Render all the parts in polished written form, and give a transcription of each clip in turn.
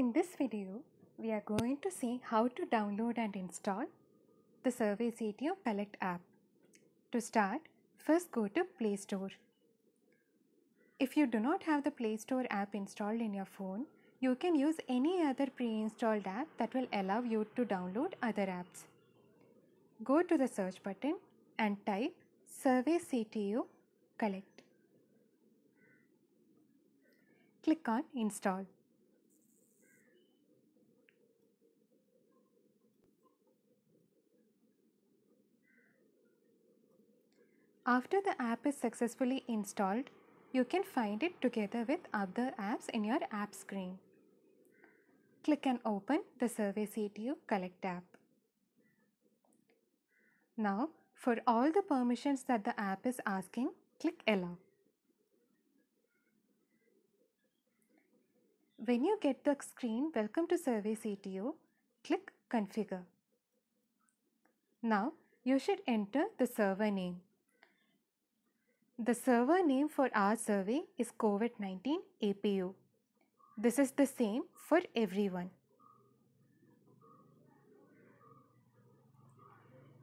In this video, we are going to see how to download and install the Survey CTO Collect app. To start, first go to Play Store. If you do not have the Play Store app installed in your phone, you can use any other pre-installed app that will allow you to download other apps. Go to the search button and type Survey CTO Collect. Click on Install. After the app is successfully installed, you can find it together with other apps in your app screen. Click and open the Survey CTO Collect app. Now, for all the permissions that the app is asking, click Allow. When you get the screen Welcome to Survey CTO, click Configure. Now, you should enter the server name. The server name for our survey is COVID-19 APU. This is the same for everyone.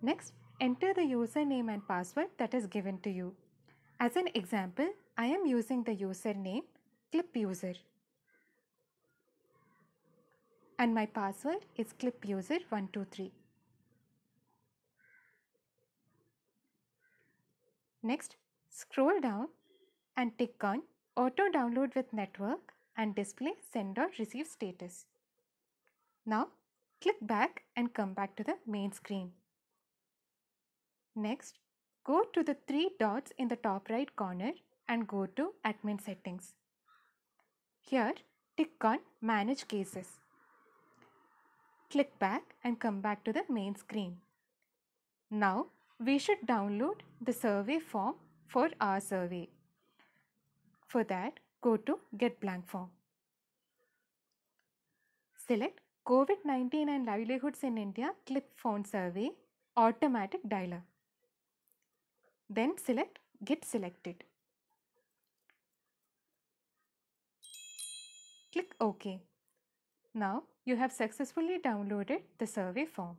Next, enter the username and password that is given to you. As an example, I am using the username clipuser and my password is clipuser123. Next, scroll down and tick on Auto Download with Network and display Send or Receive status. Now, click back and come back to the main screen. Next, go to the three dots in the top right corner and go to Admin Settings. Here, tick on Manage Cases. Click back and come back to the main screen. Now, we should download the survey form for our survey. For that, go to Get Blank Form. Select COVID-19 and Livelihoods in India Clip Phone Survey Automatic Dialer. Then select Get Selected. Click OK. Now you have successfully downloaded the survey form.